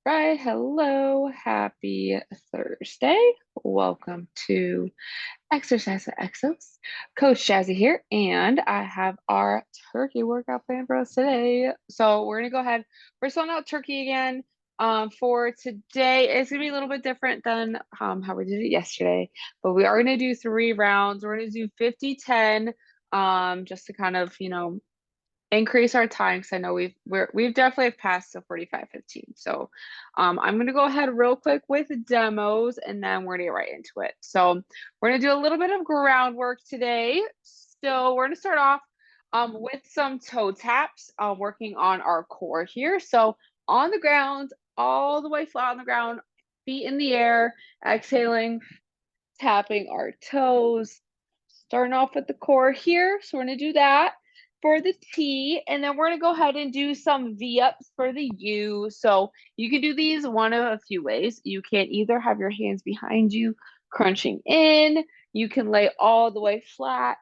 Right. Hello. Happy Thursday. Welcome to Exercise at Exos. Coach Jazzi here, and I have our turkey workout plan for us today. So we're gonna go ahead. We're selling out turkey again. For today, it's gonna be a little bit different than how we did it yesterday, but we are gonna do 3 rounds. We're gonna do 50-10, just to kind of, increase our time because I know we've definitely passed the 45-15. So I'm gonna go ahead real quick with demos and then we're gonna get right into it. So we're gonna do a little bit of groundwork today. So we're gonna start off with some toe taps, working on our core here. So on the ground, all the way flat on the ground, feet in the air, exhaling, tapping our toes. Starting off with the core here. So we're going to do that for the T, and then we're going to go ahead and do some V-ups for the U. So you can do these one of a few ways. You can either have your hands behind you, crunching in. You can lay all the way flat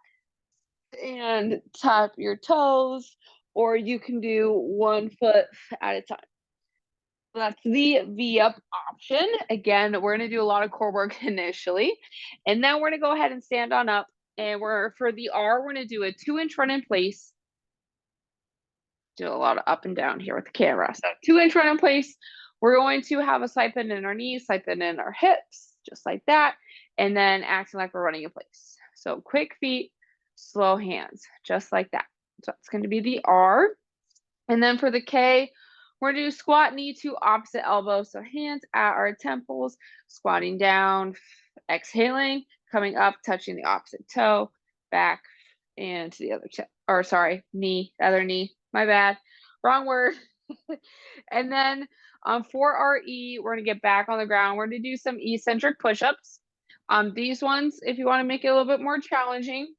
and tap your toes, or you can do 1 foot at a time. That's the V-up option. Again, we're going to do a lot of core work initially, and then we're going to go ahead and stand on up. And for the R, we're going to do a 2-inch run in place. Do a lot of up and down here with the camera. So 2-inch run in place. We're going to have a side bend in our knees, side bend in our hips, just like that. And then acting like we're running in place. So quick feet, slow hands, just like that. So it's going to be the R. And then for the K, we're going to do squat knee to opposite elbow. So hands at our temples, squatting down, exhaling, coming up, touching the opposite toe, back, and to the other toe. Or sorry, knee, other knee. My bad. Wrong word. And then for our E, we're going to get back on the ground. We're going to do some eccentric push-ups. These ones, if you want to make it a little bit more challenging,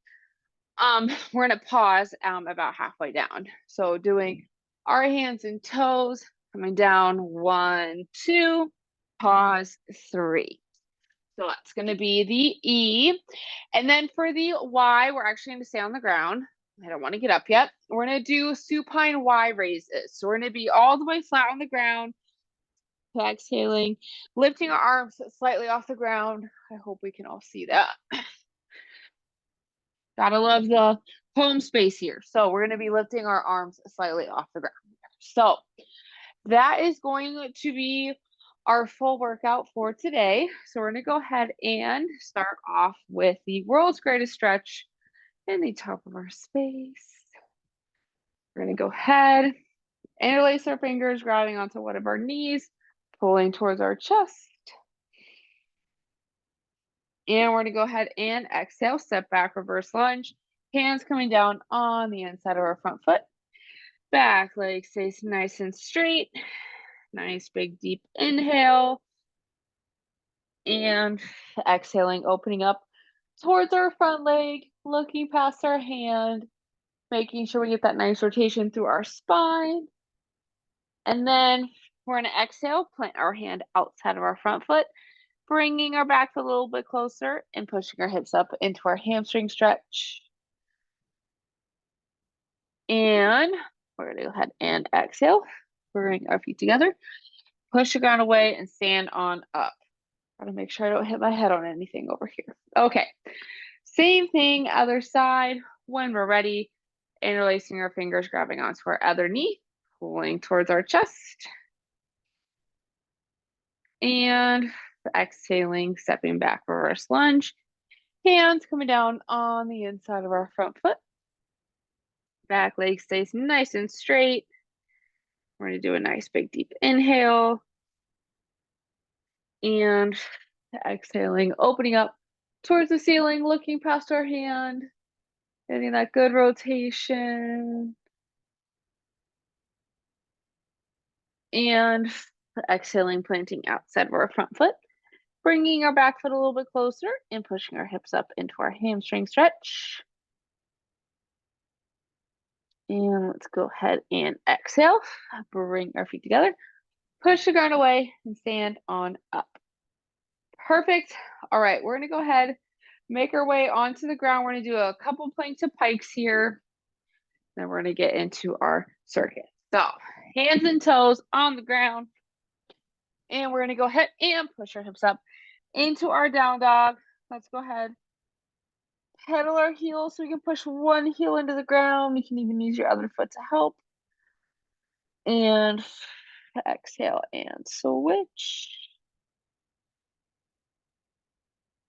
we're going to pause about halfway down. So doing our hands and toes, coming down, 1, 2, pause, 3. So that's going to be the E. And then for the Y, we're actually going to stay on the ground. I don't want to get up yet. We're going to do supine Y raises. So we're going to be all the way flat on the ground, exhaling, lifting our arms slightly off the ground. I hope we can all see that. Gotta love the home space here. So we're going to be lifting our arms slightly off the ground. So that is going to be our full workout for today. So we're going to go ahead and start off with the world's greatest stretch in the top of our space. We're going to go ahead, interlace our fingers, grabbing onto one of our knees, pulling towards our chest. And we're going to go ahead and exhale, step back, reverse lunge. Hands coming down on the inside of our front foot. Back leg stays nice and straight. Nice big deep inhale. And exhaling, opening up towards our front leg, looking past our hand, making sure we get that nice rotation through our spine. And then we're going to exhale, plant our hand outside of our front foot, bringing our back foot a little bit closer and pushing our hips up into our hamstring stretch. And we're going to go ahead and exhale, bring our feet together, push the ground away, and stand on up. Gotta make sure I don't hit my head on anything over here. Okay, same thing, other side. When we're ready, interlacing our fingers, grabbing onto our other knee, pulling towards our chest. And exhaling, stepping back, reverse lunge. Hands coming down on the inside of our front foot. Back leg stays nice and straight. We're going to do a nice big deep inhale. And exhaling, opening up towards the ceiling, looking past our hand, getting that good rotation. And exhaling, planting outside of our front foot, bringing our back foot a little bit closer and pushing our hips up into our hamstring stretch. And let's go ahead and exhale, bring our feet together, push the ground away and stand on up. Perfect. All right, we're gonna go ahead, make our way onto the ground. We're gonna do a couple plank to pikes here. Then we're gonna get into our circuit. So hands and toes on the ground, And we're going to go ahead and push our hips up into our down dog. Let's go ahead. Pedal our heels so we can push one heel into the ground. You can even use your other foot to help. And exhale and switch.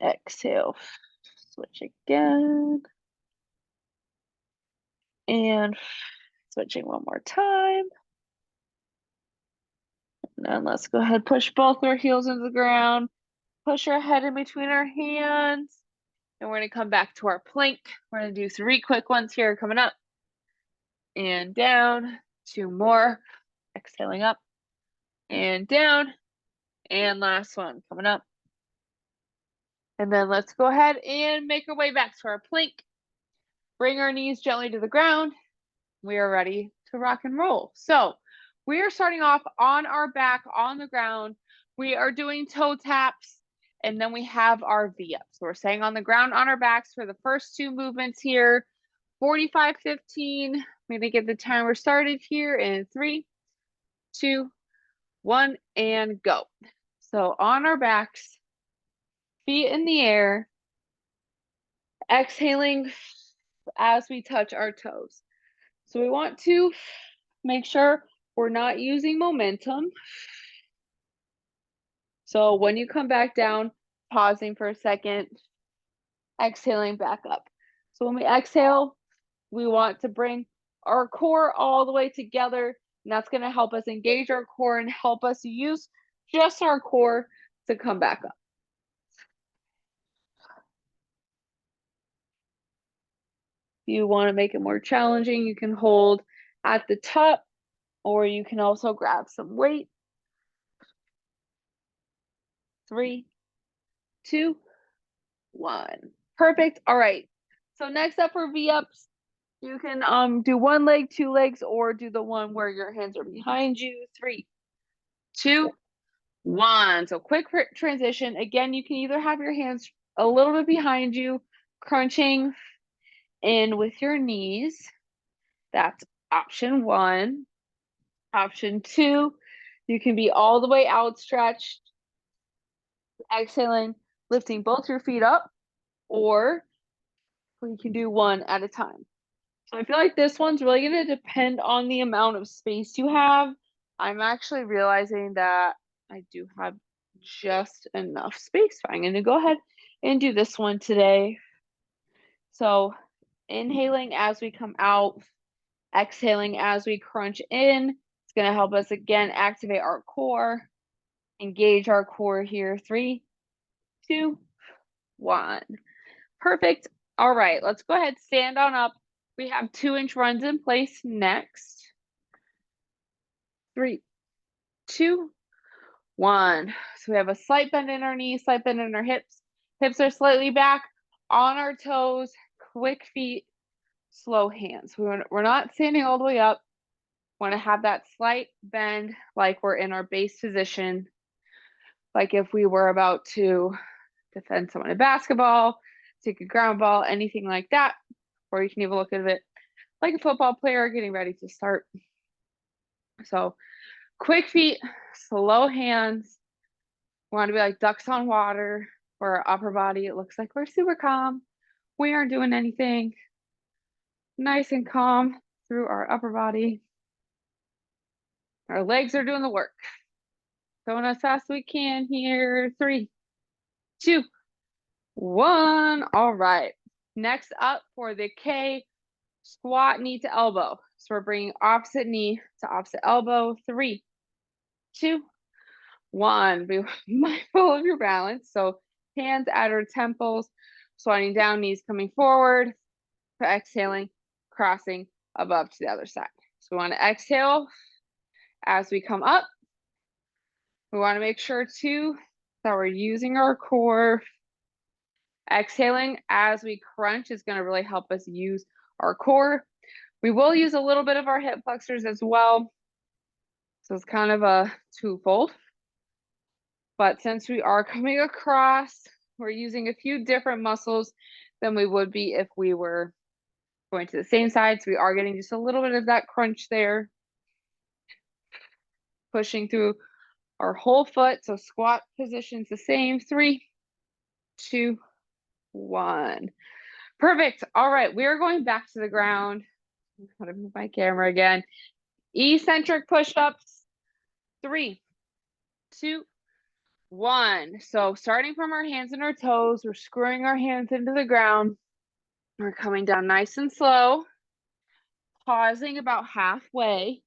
Exhale, switch again. And switching one more time. And then let's go ahead, push both our heels into the ground. Push our head in between our hands. And we're going to come back to our plank. We're going to do 3 quick ones here coming up. And down. 2 more. Exhaling up. And down. And last one coming up. And then let's go ahead and make our way back to our plank. Bring our knees gently to the ground. We are ready to rock and roll. So we are starting off on our back on the ground. We are doing toe taps, and then we have our V-ups. So we're staying on the ground on our backs for the first 2 movements here. 45-15. I'm going to get the timer started here in 3, 2, 1, and go. So on our backs, feet in the air, exhaling as we touch our toes. So we want to make sure we're not using momentum. So when you come back down, pausing for a second, exhaling back up. So when we exhale, we want to bring our core all the way together, and that's going to help us engage our core and help us use just our core to come back up. If you want to make it more challenging, you can hold at the top, or you can also grab some weight. 3, 2, 1. Perfect. All right. So next up for V-ups, you can do 1 leg, 2 legs, or do the one where your hands are behind you. 3, 2, 1. So quick transition. Again, you can either have your hands a little bit behind you, crunching in with your knees. That's option 1. Option 2, you can be all the way outstretched, exhaling, lifting both your feet up, or we can do one at a time. So I feel like this one's really going to depend on the amount of space you have. I'm actually realizing that I do have just enough space. So I'm going to go ahead and do this one today. So inhaling as we come out, exhaling as we crunch in. It's going to help us again activate our core, engage our core here. 3, 2, 1. Perfect. All right, let's go ahead, stand on up. We have 2-inch runs in place next. 3, 2, 1. So we have a slight bend in our knees, slight bend in our hips. Hips are slightly back on our toes, quick feet, slow hands. We're not standing all the way up. Want to have that slight bend like we're in our base position, like if we were about to defend someone in basketball, take a ground ball, anything like that. Or you can even look at it like a football player getting ready to start. So quick feet, slow hands. We want to be like ducks on water for our upper body. It looks like we're super calm. We aren't doing anything. Nice and calm through our upper body. Our legs are doing the work. Going as fast as we can here. 3, 2, 1. All right. Next up for the K, squat knee to elbow. So we're bringing opposite knee to opposite elbow. 3, 2, 1. Be mindful of your balance. So hands at our temples, sliding down, knees coming forward, exhaling, crossing above to the other side. So we want to exhale as we come up. We want to make sure too that we're using our core. Exhaling as we crunch is going to really help us use our core. We will use a little bit of our hip flexors as well. So it's kind of a twofold. But since we are coming across, we're using a few different muscles than we would be if we were going to the same side. So we are getting just a little bit of that crunch there. Pushing through our whole foot. So squat position's the same. 3, 2, 1. Perfect. All right, we are going back to the ground. I'm gonna move my camera again. Eccentric push-ups. 3, 2, 1. So starting from our hands and our toes, we're screwing our hands into the ground. We're coming down nice and slow, pausing about halfway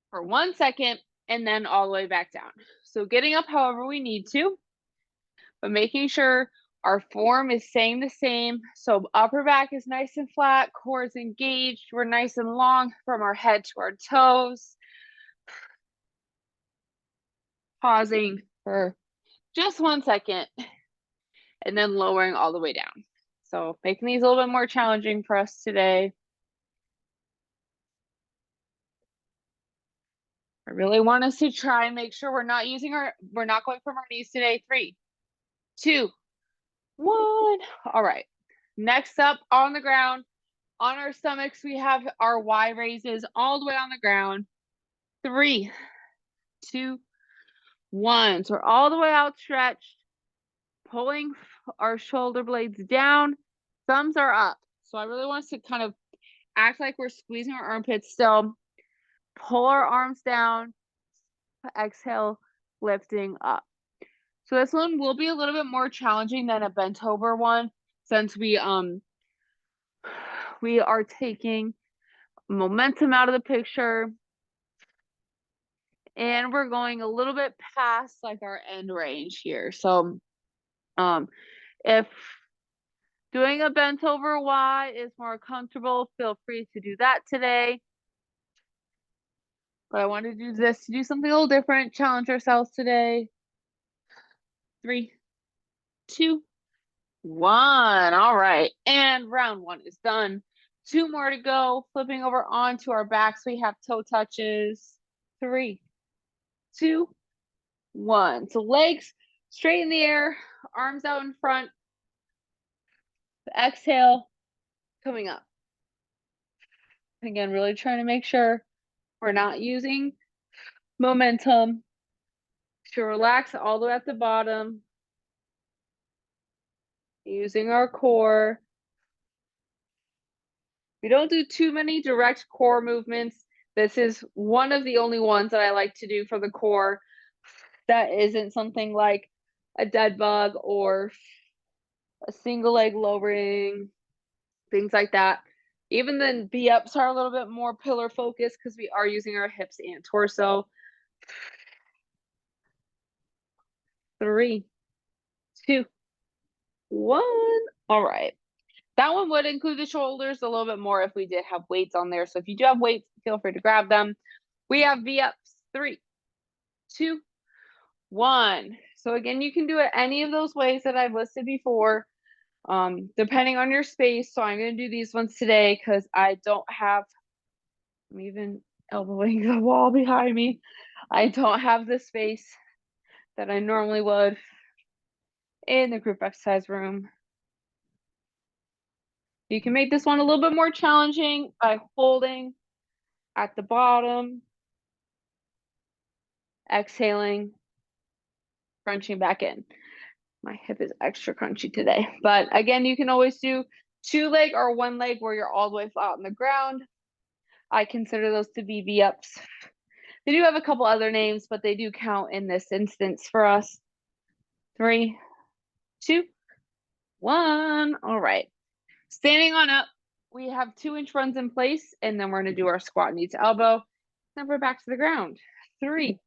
for 1 second, and then all the way back down. So getting up however we need to, but making sure our form is staying the same. So upper back is nice and flat, core is engaged. We're nice and long from our head to our toes. Pausing for just 1 second, and then lowering all the way down. So making these a little bit more challenging for us today. I really want us to try and make sure we're not going from our knees today. 3, 2, 1. All right. Next up on the ground, on our stomachs, we have our Y raises all the way on the ground. 3, 2, 1. So we're all the way outstretched, pulling our shoulder blades down. Thumbs are up. So I really want us to kind of act like we're squeezing our armpits still. Pull our arms down. Exhale, lifting up. So this one will be a little bit more challenging than a bent over one, since we are taking momentum out of the picture, and we're going a little bit past like our end range here. So if doing a bent over Y is more comfortable, feel free to do that today. But I want to do this to do something a little different, challenge ourselves today. 3, 2, 1. All right, and round 1 is done. 2 more to go. Flipping over onto our backs, we have toe touches. 3, 2, 1. So legs straight in the air, arms out in front. Exhale, coming up. Again, really trying to make sure we're not using momentum. To relax all the way at the bottom. Using our core. We don't do too many direct core movements. This is one of the only ones that I like to do for the core that isn't something like a dead bug or a single leg lowering, things like that. Even the V-ups are a little bit more pillar focused because we are using our hips and torso. 3, 2, 1. All right. That one would include the shoulders a little bit more if we did have weights on there. So if you do have weights, feel free to grab them. We have V-ups. 3, 2, 1. So again, you can do it any of those ways that I've listed before, depending on your space. So I'm going to do these ones today because I'm even elbowing the wall behind me. I don't have the space that I normally would in the group exercise room. You can make this one a little bit more challenging by holding at the bottom, exhaling, crunching back in. My hip is extra crunchy today. But again, you can always do 2 leg or 1 leg where you're all the way flat on the ground. I consider those to be V-ups. They do have a couple other names, but they do count in this instance for us. 3, 2, 1. All right. Standing on up, we have 2-inch runs in place, and then we're going to do our squat knee to elbow. Then we're back to the ground. 3,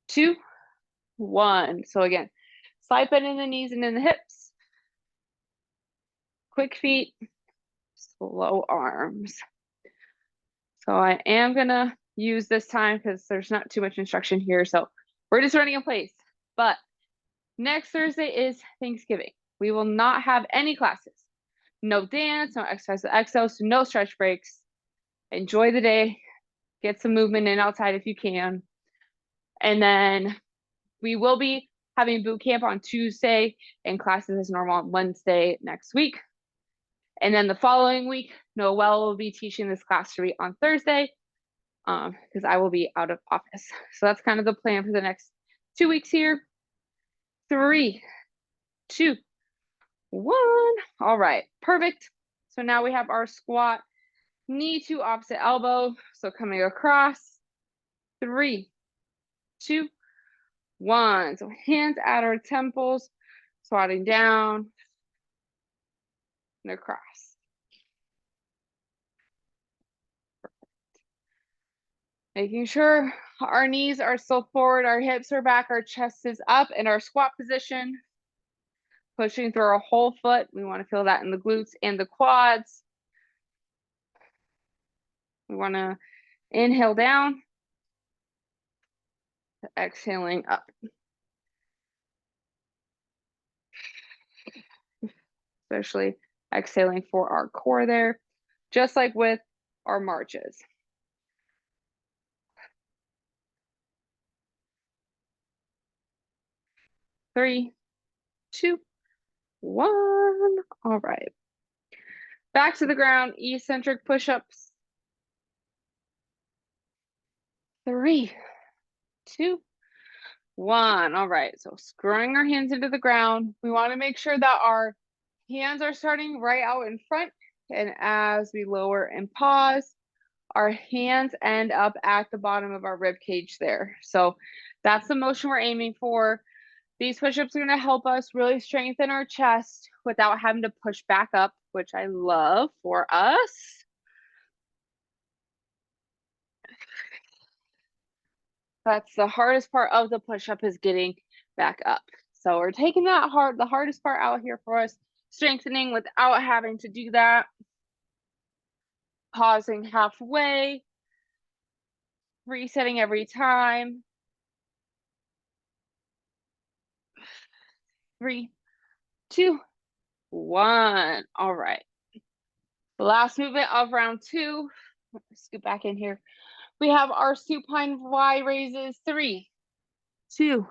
2, 1. So again, slide bend in the knees and in the hips. Quick feet, slow arms. So I am going to use this time because there's not too much instruction here. So we're just running in place. But next Thursday is Thanksgiving. We will not have any classes. No dance, no exercise with Exos, no stretch breaks. Enjoy the day. Get some movement in outside if you can. And then we will be having boot camp on Tuesday and classes as normal on Wednesday next week. And then the following week, Noelle will be teaching this class to me on Thursday. because I will be out of office. So that's kind of the plan for the next 2 weeks here. 3, 2, 1. All right, perfect. So now we have our squat, knee to opposite elbow. So coming across, 3, 2, 1. So hands at our temples, squatting down and across. Making sure our knees are still forward, our hips are back, our chest is up in our squat position. Pushing through our whole foot. We want to feel that in the glutes and the quads. We want to inhale down, exhaling up. Especially exhaling for our core there, just like with our marches. 3, 2, 1. All right. Back to the ground, eccentric push-ups. 3, 2, 1. All right. So screwing our hands into the ground. We want to make sure that our hands are starting right out in front. And as we lower and pause, our hands end up at the bottom of our rib cage there. So that's the motion we're aiming for. These push-ups are going to help us really strengthen our chest without having to push back up, which I love for us. That's the hardest part of the push-up, is getting back up. So we're taking the hardest part out here for us, strengthening without having to do that. Pausing halfway, resetting every time. 3, 2, 1. All right. The last movement of round 2. Scoot back in here. We have our supine Y raises. 3, 2,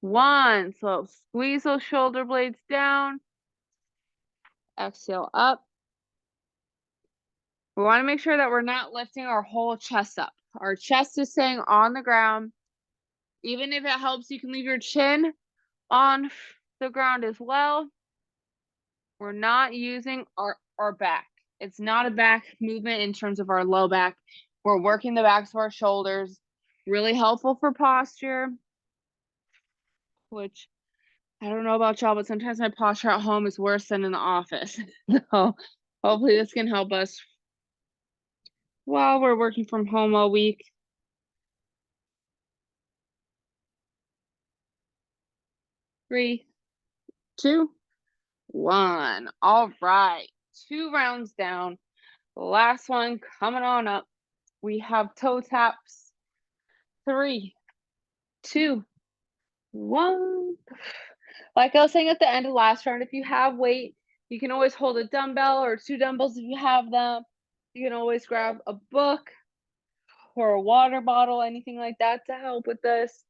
1. So squeeze those shoulder blades down. Exhale up. We want to make sure that we're not lifting our whole chest up. Our chest is staying on the ground. Even if it helps, you can leave your chin on the ground as well. We're not using our back. It's not a back movement in terms of our low back. We're working the backs of our shoulders. Really helpful for posture, which I don't know about y'all, but sometimes my posture at home is worse than in the office. So hopefully this can help us while we're working from home all week. 3, 2, 1. All right. 2 rounds down. The last one coming on up. We have toe taps. 3, 2, 1. Like I was saying at the end of last round, if you have weight, you can always hold a dumbbell or 2 dumbbells if you have them. You can always grab a book or a water bottle, anything like that to help with this.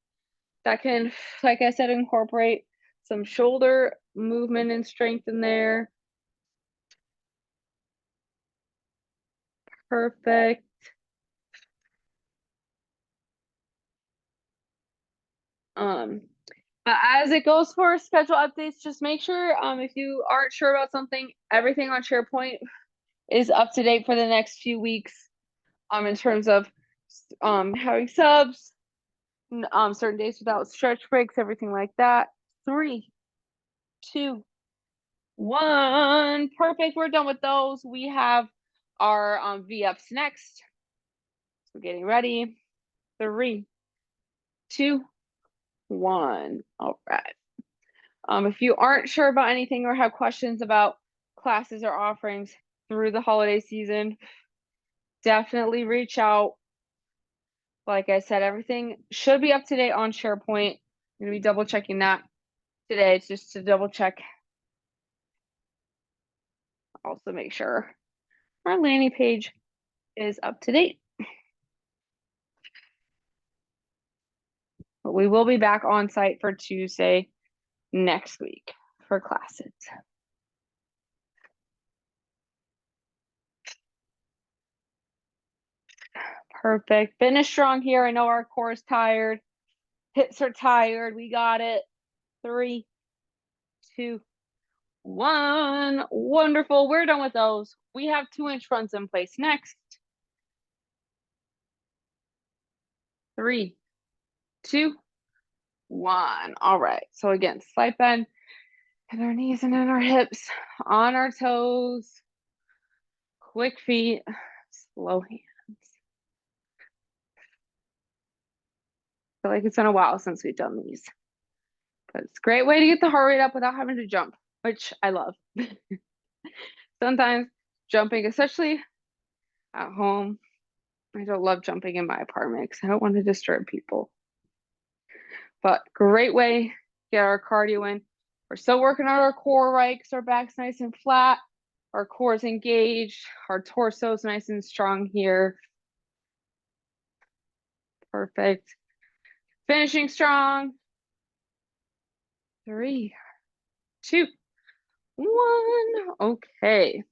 That can, like I said, incorporate some shoulder movement and strength in there. Perfect. But as it goes for schedule updates, just make sure if you aren't sure about something, everything on SharePoint is up to date for the next few weeks. In terms of having subs, certain days without stretch breaks, everything like that. 3, 2, 1. Perfect. We're done with those. We have our V-ups next. So getting ready. 3, 2, 1. All right. If you aren't sure about anything or have questions about classes or offerings through the holiday season, definitely reach out. Like I said, everything should be up to date on SharePoint. I'm going to be double checking that today just to double check. Also make sure our landing page is up to date. But we will be back on site for Tuesday next week for classes. Perfect. Finish strong here. I know our core is tired. Hips are tired. We got it. 3, 2, 1. Wonderful. We're done with those. We have 2-inch fronts in place next. 3, 2, 1. All right. So again, slight bend in our knees and in our hips, on our toes, quick feet, slow hands. I feel like it's been a while since we've done these, but it's a great way to get the heart rate up without having to jump, which I love. Sometimes jumping, especially at home, I don't love jumping in my apartment because I don't want to disturb people. But great way to get our cardio in. We're still working on our core, right? Because our back's nice and flat. Our core is engaged. Our torso is nice and strong here. Perfect. Finishing strong. 3, 2, 1. Okay.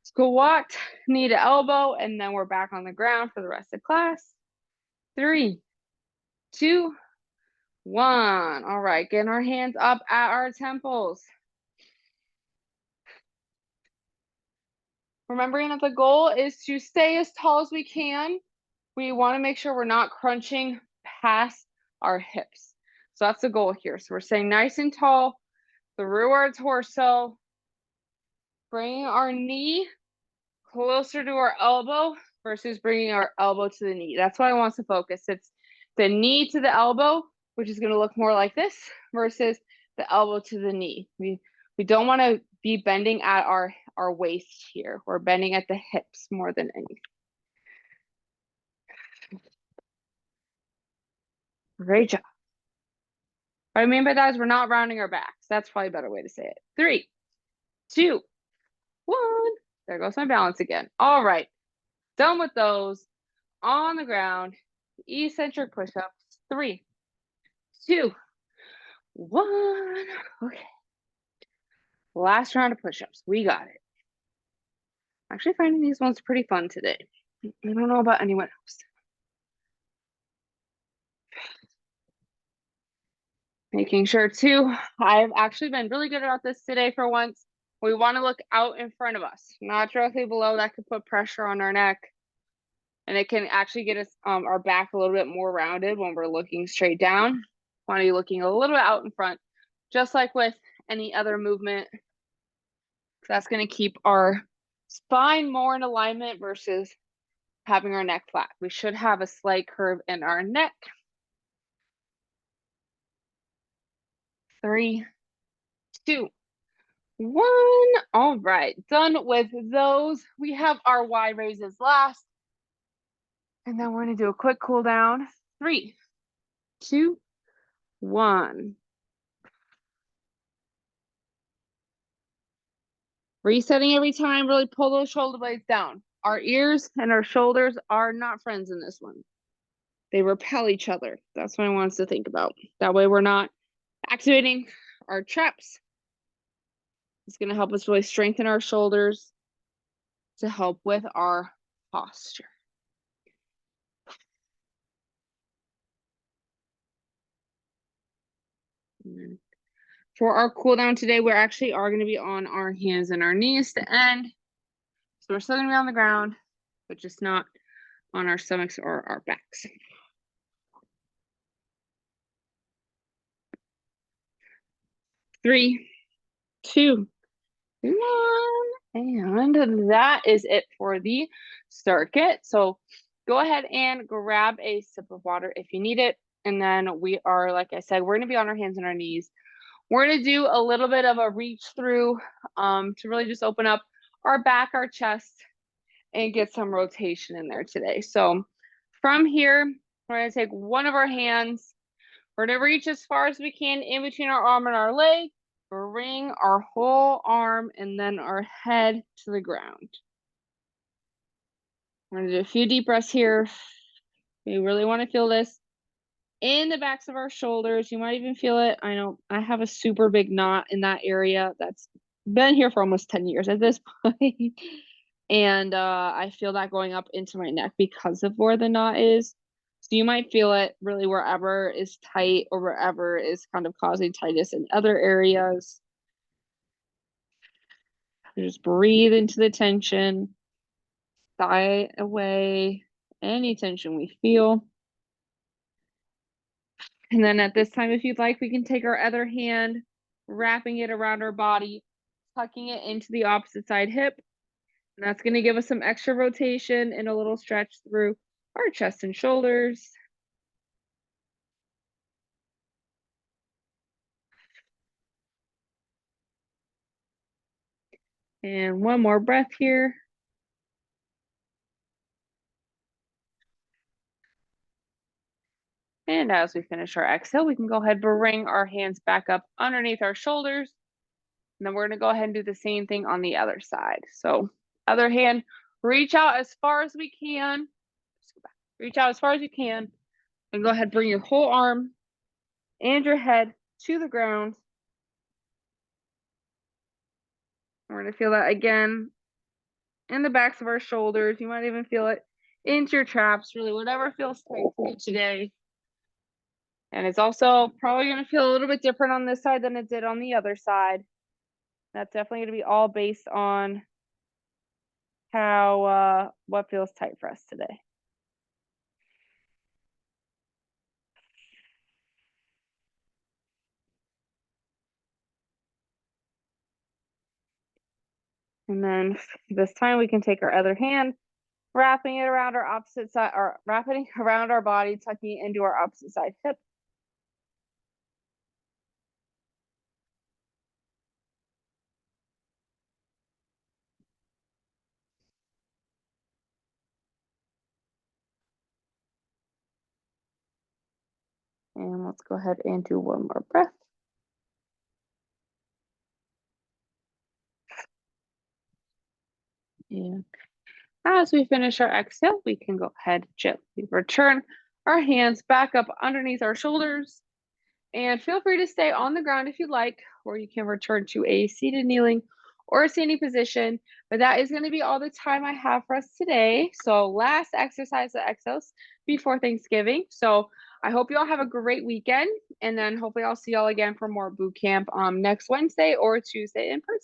Squat, knee to elbow, and then we're back on the ground for the rest of class. 3, 2, 1. All right, getting our hands up at our temples. Remembering that the goal is to stay as tall as we can. We want to make sure we're not crunching past our hips. So that's the goal here. So we're staying nice and tall through our torso, bringing our knee closer to our elbow versus bringing our elbow to the knee. That's what I want to focus. It's the knee to the elbow, which is going to look more like this, versus the elbow to the knee. We don't want to be bending at our waist here. We're bending at the hips more than anything. Great job. What I mean by that is we're not rounding our backs. That's probably a better way to say it. 3, 2, 1. There goes my balance again. All right. Done with those. On the ground. Eccentric push-ups. 3, 2, 1. Okay. Last round of push-ups. We got it. Actually finding these ones pretty fun today. I don't know about anyone else. Making sure too, I've actually been really good about this today for once. We want to look out in front of us, not directly below. That could put pressure on our neck. And it can actually get us our back a little bit more rounded when we're looking straight down. Want to be looking a little bit out in front, just like with any other movement. That's going to keep our spine more in alignment versus having our neck flat. We should have a slight curve in our neck. 3, 2, 1. All right, done with those. We have our wide raises last. And then we're going to do a quick cool down. 3, 2, 1. Resetting every time, really pull those shoulder blades down. Our ears and our shoulders are not friends in this one. They repel each other. That's what I want us to think about. That way we're not activating our traps. It's going to help us really strengthen our shoulders to help with our posture. For our cool down today, we actually are going to be on our hands and our knees to end. So we're still going to be on the ground, but just not on our stomachs or our backs. 3, 2, 1. And that is it for the circuit. So go ahead and grab a sip of water if you need it. And then we are, like I said, we're going to be on our hands and our knees. We're going to do a little bit of a reach through to really just open up our back, our chest, and get some rotation in there today. So from here, we're going to take one of our hands. We're going to reach as far as we can in between our arm and our leg. Bring our whole arm and then our head to the ground. We're going to do a few deep breaths here. We really want to feel this in the backs of our shoulders. You might even feel it. I know I have a super big knot in that area that's been here for almost 10 years at this point. And I feel that going up into my neck because of where the knot is. So you might feel it really wherever is tight or wherever is kind of causing tightness in other areas. Just breathe into the tension, sigh away any tension we feel. And then at this time, if you'd like, we can take our other hand, wrapping it around our body, tucking it into the opposite side hip. And that's going to give us some extra rotation and a little stretch through our chest and shoulders. And one more breath here. And as we finish our exhale, we can go ahead and bring our hands back up underneath our shoulders. And then we're going to go ahead and do the same thing on the other side. So other hand, reach out as far as we can. Reach out as far as you can. And go ahead, bring your whole arm and your head to the ground. We're going to feel that again in the backs of our shoulders. You might even feel it into your traps, really, whatever feels tight for you today. And it's also probably going to feel a little bit different on this side than it did on the other side. That's definitely going to be all based on how what feels tight for us today. And then this time we can take our other hand, wrapping it around our opposite side, or wrapping it around our body, tucking it into our opposite side hip. And let's go ahead and do one more breath. And as we finish our exhale, we can go ahead gently return our hands back up underneath our shoulders. And feel free to stay on the ground if you'd like, or you can return to a seated, kneeling, or a standing position. But that is going to be all the time I have for us today. So last exercise of Exos before Thanksgiving. So I hope you all have a great weekend. And then hopefully I'll see y'all again for more boot camp next Wednesday or Tuesday in person.